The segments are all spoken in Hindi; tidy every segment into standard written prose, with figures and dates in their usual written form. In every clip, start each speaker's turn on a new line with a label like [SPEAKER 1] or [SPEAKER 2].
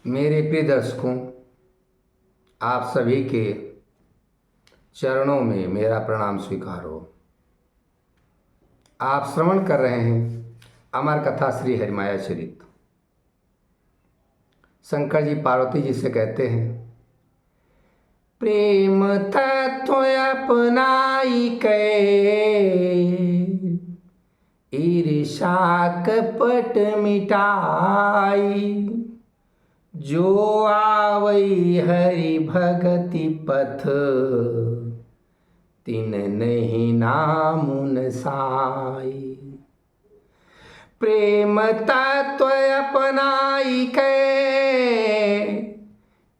[SPEAKER 1] मेरे प्रिय दर्शकों, आप सभी के चरणों में मेरा प्रणाम स्वीकार हो। आप श्रवण कर रहे हैं अमर कथा श्री हरिमाया चरित। शंकर जी पार्वती जी से कहते हैं, प्रेम तत्व अपनाई कै ईर्षा कपट मिटाई, जो आवई हरि भगति पथ तिन नहीं नामुन साई। प्रेम तत्व अपनाई कै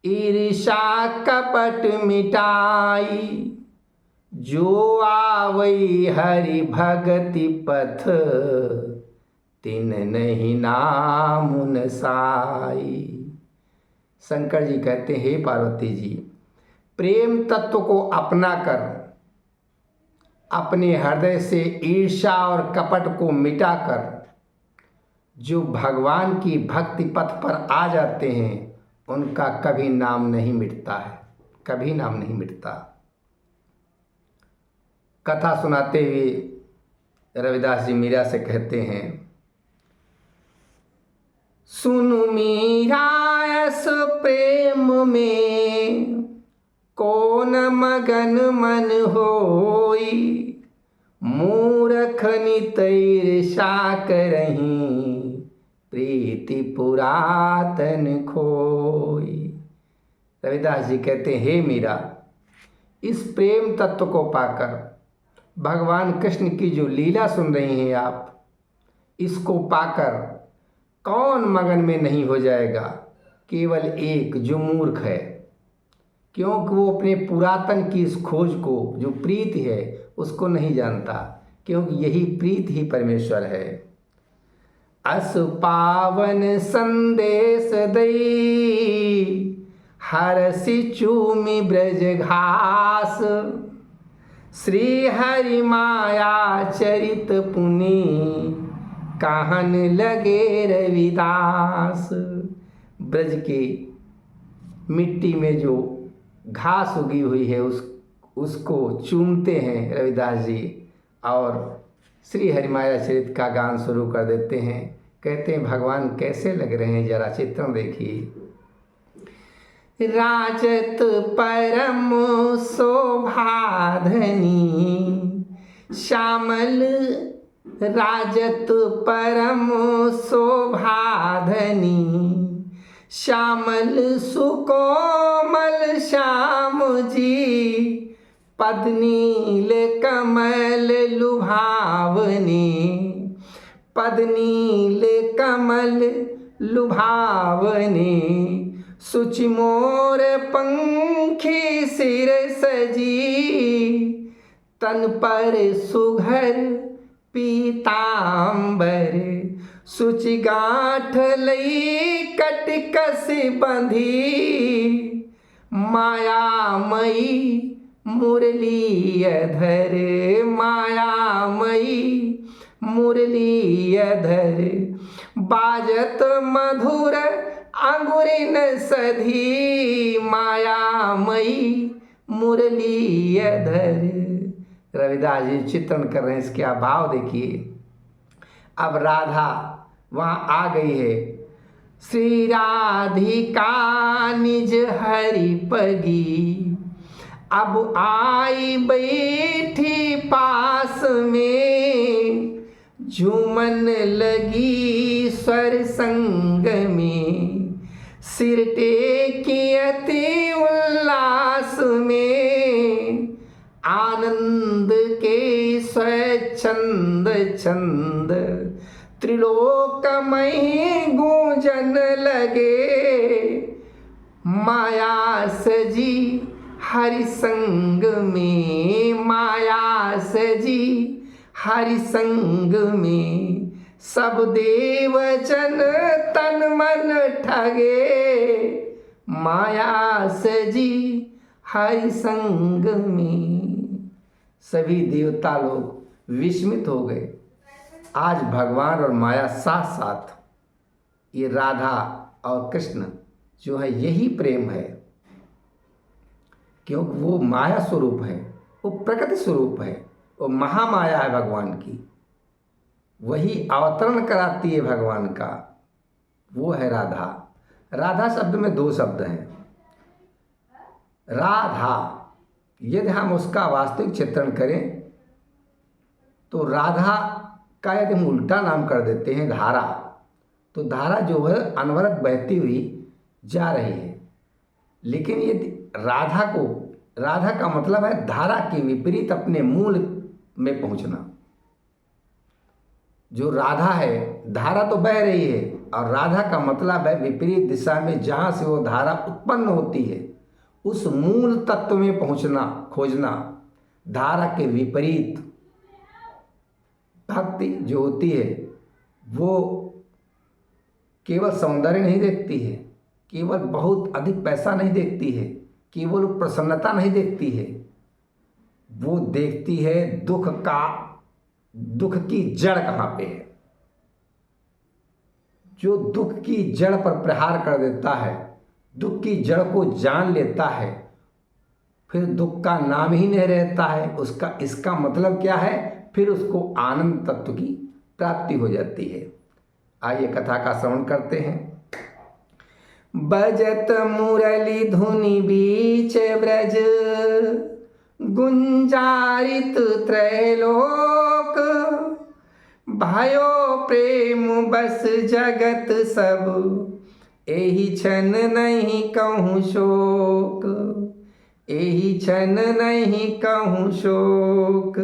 [SPEAKER 1] ईर्षा कपट मिटाई, जो आवई हरि भगति पथ तिन नहीं नामुन साई। शंकर जी कहते हैं, हे पार्वती जी, प्रेम तत्व को अपना कर अपने हृदय से ईर्ष्या और कपट को मिटाकर जो भगवान की भक्ति पथ पर आ जाते हैं उनका कभी नाम नहीं मिटता है, कभी नाम नहीं मिटता। कथा सुनाते हुए रविदास जी मीरा से कहते हैं, सुनु मीरा यस प्रेम में कौन मगन मन होई, मूर्ख नित ईर्षा करहीं प्रीति पुरातन खोई। रविदास जी कहते हैं, हे मीरा, इस प्रेम तत्व को पाकर भगवान कृष्ण की जो लीला सुन रही हैं आप, इसको पाकर कौन मगन में नहीं हो जाएगा। केवल एक जो मूर्ख है, क्योंकि वो अपने पुरातन की इस खोज को, जो प्रीति है, उसको नहीं जानता, क्योंकि यही प्रीति ही परमेश्वर है। अस पावन संदेश दई हरसि चूमि ब्रज घास, श्री हरि माया चरित पुनि कहन लगे रविदास। ब्रज की मिट्टी में जो घास उगी हुई है उसको चूमते हैं रविदास जी और श्री हरिमाया चरित का गान शुरू कर देते हैं। कहते हैं, भगवान कैसे लग रहे हैं, जरा चित्रण देखिए। राजत परम शोभाधनी श्यामल, राजत परम शोभाधनी श्यामल सुकोमल श्याम जी, पद नील कमल लुभावनी, पद नील कमल लुभावनी, सुचि मोर पंखी सिर सजी, तन पर सुघर पीतांबर, सुचि गांठ लई कटकस बंधी, मायामयी मुरली अधर, मायामयी मुरली अधर, बाजत मधुर अंगुरिन सधी, मायामयी मुरली अधर। रविदास जी चित्रण कर रहे हैं, इसके आप भाव देखिए। अब राधा वहाँ आ गई है। श्री राधिका निज हरि पगी, अब आई बैठी पास में, झूमन लगी स्वर संग में, सिर टेकी अति उल्लास में, आनंद के स्वच्छंद छंद त्रिलोकमय गूंजन लगे, माया सजी हरि संग में, माया सजी हरि संग में, सब देवजन तन मन ठगे, माया सजी हरि संग में। सभी देवता लोग विस्मित हो गए। आज भगवान और माया साथ साथ ये राधा और कृष्ण जो है यही प्रेम है, क्योंकि वो माया स्वरूप है, वो प्रकृति स्वरूप है, वो महामाया है भगवान की, वही अवतरण कराती है भगवान का, वो है राधा। राधा शब्द में दो शब्द हैं। राधा, यदि हम उसका वास्तविक चित्रण करें तो राधा का यदि हम उल्टा नाम कर देते हैं धारा, तो धारा जो है अनवरत बहती हुई जा रही है। लेकिन यदि राधा का मतलब है धारा के विपरीत अपने मूल में पहुंचना। जो राधा है, धारा तो बह रही है, और राधा का मतलब है विपरीत दिशा में जहाँ से वो धारा उत्पन्न होती है उस मूल तत्व में पहुंचना, खोजना। धारा के विपरीत भक्ति जो होती है वो केवल सौंदर्य नहीं देखती है, केवल बहुत अधिक पैसा नहीं देखती है, केवल प्रसन्नता नहीं देखती है, वो देखती है दुख की जड़ कहाँ पे है। जो दुख की जड़ पर प्रहार कर देता है, दुख की जड़ को जान लेता है, फिर दुख का नाम ही नहीं रहता है उसका। इसका मतलब क्या है? फिर उसको आनंद तत्व की प्राप्ति हो जाती है। आइए कथा का श्रवण करते हैं। बजत मुरली धुनि बीच ब्रज, गुंजारित त्रैलोक, भयो प्रेम बस जगत सब, एहि छन नहीं कहूँ शोक, एहि छन नहीं कहूँ शोक।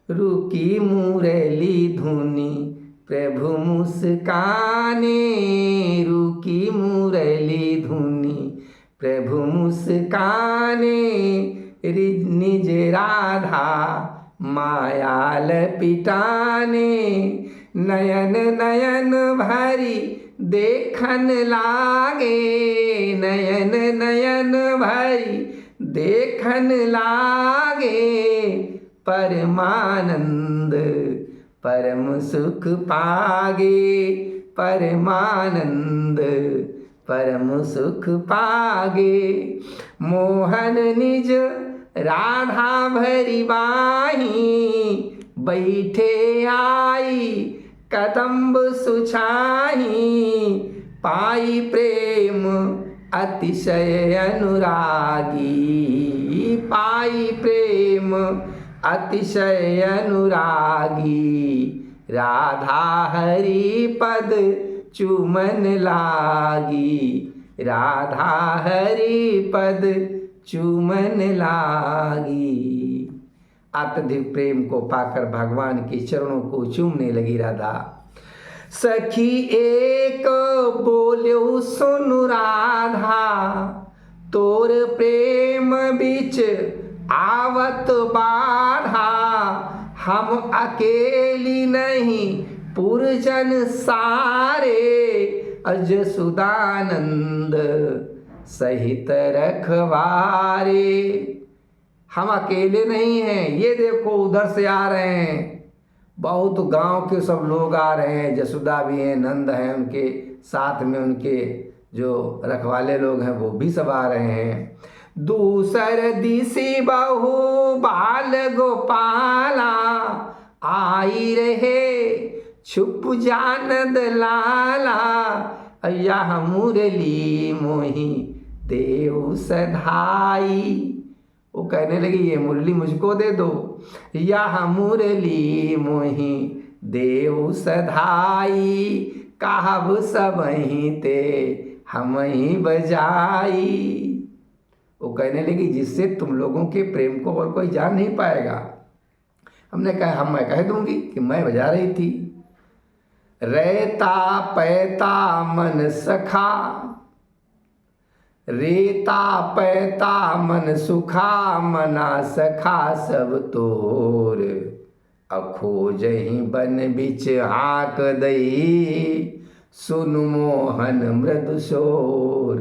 [SPEAKER 1] रुकी मुरली धुनि प्रभु मुस्काने, रुकी मुरली धुनि प्रभु मुस्काने, निज राधा माया लपिटाने, नयन नयन भरी देखन लागे, नयन नयन भरी देखन लागे, परमानंद परम सुख पागे, परमानंद परम सुख पागे। मोहन निज राधा भरी बाही, बैठे आई कदम्ब सुछाही, पाई प्रेम अतिशय अनुरागी, पाई प्रेम अतिशय अनुरागी, राधा हरि पद चुमन लागी, राधा हरि पद चुमन लागी। अत्यधिक प्रेम को पाकर भगवान के चरणों को चूमने लगी राधा। सखी एक बोल्यो सुनु राधा, तोर प्रेम बिच आवत बाधा, हम अकेली नहीं पुरजन सारे, जसुदानंद सहित रखवारे। हम अकेले नहीं हैं, ये देखो उधर से आ रहे हैं, बहुत गांव के सब लोग आ रहे हैं, जसुदा भी हैं, नंद हैं, उनके साथ में उनके जो रखवाले लोग हैं वो भी सब आ रहे हैं। दूसर दिसी बहु बाल गोपाला, आई रहे छुप जानद लाला, यह मुरली मोही देव सधाई। वो कहने लगी ये मुरली मुझको दे दो, यह मुरली मोही देव सधाई, कहब सब ही ते हम ही बजाई। वो कहने लगी जिससे तुम लोगों के प्रेम को और कोई जान नहीं पाएगा। हमने कहा मैं कह दूंगी कि मैं बजा रही थी। रहता पैता मन सखा, रेता पैता मन सुखा, मना सखा सब तोर, अखोजहि बन बिच हाक दई, सुन मोहन मृदु शोर।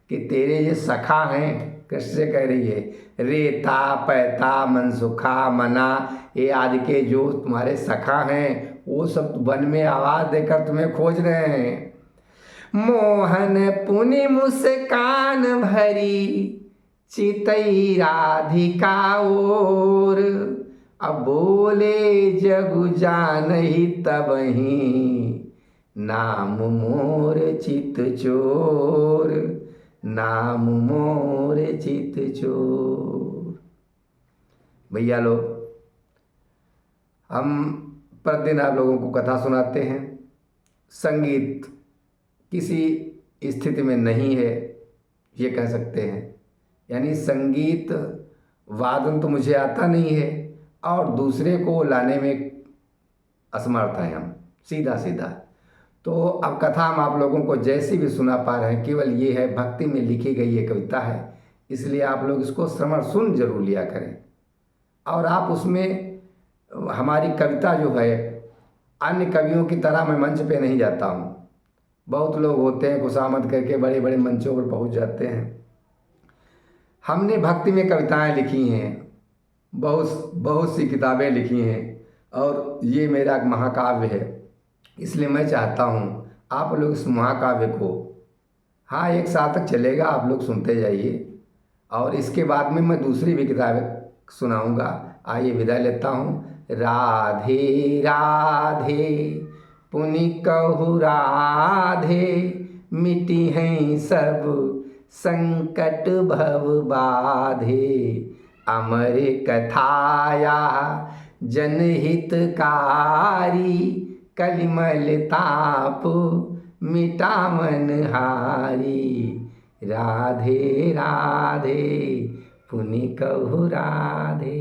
[SPEAKER 1] कि तेरे ये सखा हैं, कृष्ण से कह रही है, रेता पैता मन सुखा मना, ये आदि के जो तुम्हारे सखा हैं वो सब वन में आवाज़ देकर तुम्हें खोज रहे हैं। मोहन पुनि मुस्कान भरी चितई राधिका ओर। अब बोले जगु जानहि तबहि नाम मोर चित चोर, नाम मोर चित चोर। भैया लोग, हम प्रतिदिन आप लोगों को कथा सुनाते हैं। संगीत किसी स्थिति में नहीं है, ये कह सकते हैं। यानी संगीत वादन तो मुझे आता नहीं है और दूसरे को लाने में असमर्थ हैं हम, सीधा सीधा। तो अब कथा हम आप लोगों को जैसी भी सुना पा रहे हैं, केवल ये है भक्ति में लिखी गई ये कविता है, इसलिए आप लोग इसको श्रवण सुन जरूर लिया करें। और आप उसमें हमारी कविता जो है, अन्य कवियों की तरह मैं मंच पे नहीं जाता हूँ। बहुत लोग होते हैं खुशामद करके बड़े बड़े मंचों पर पहुँच जाते हैं। हमने भक्ति में कविताएं लिखी हैं, बहुत सी किताबें लिखी हैं और ये मेरा एक महाकाव्य है। इसलिए मैं चाहता हूँ आप लोग इस महाकाव्य को, हाँ, एक साल तक चलेगा, आप लोग सुनते जाइए और इसके बाद में मैं दूसरी भी किताबें सुनाऊंगा। आइए विदा लेता हूँ। राधे राधे पुनि कहु राधे, मिटी हैं सब संकट भव बाधे। अमर कथाया जनहितकारी, कलिमल ताप मिटा मन हारी। राधे राधे पुनि कहु राधे।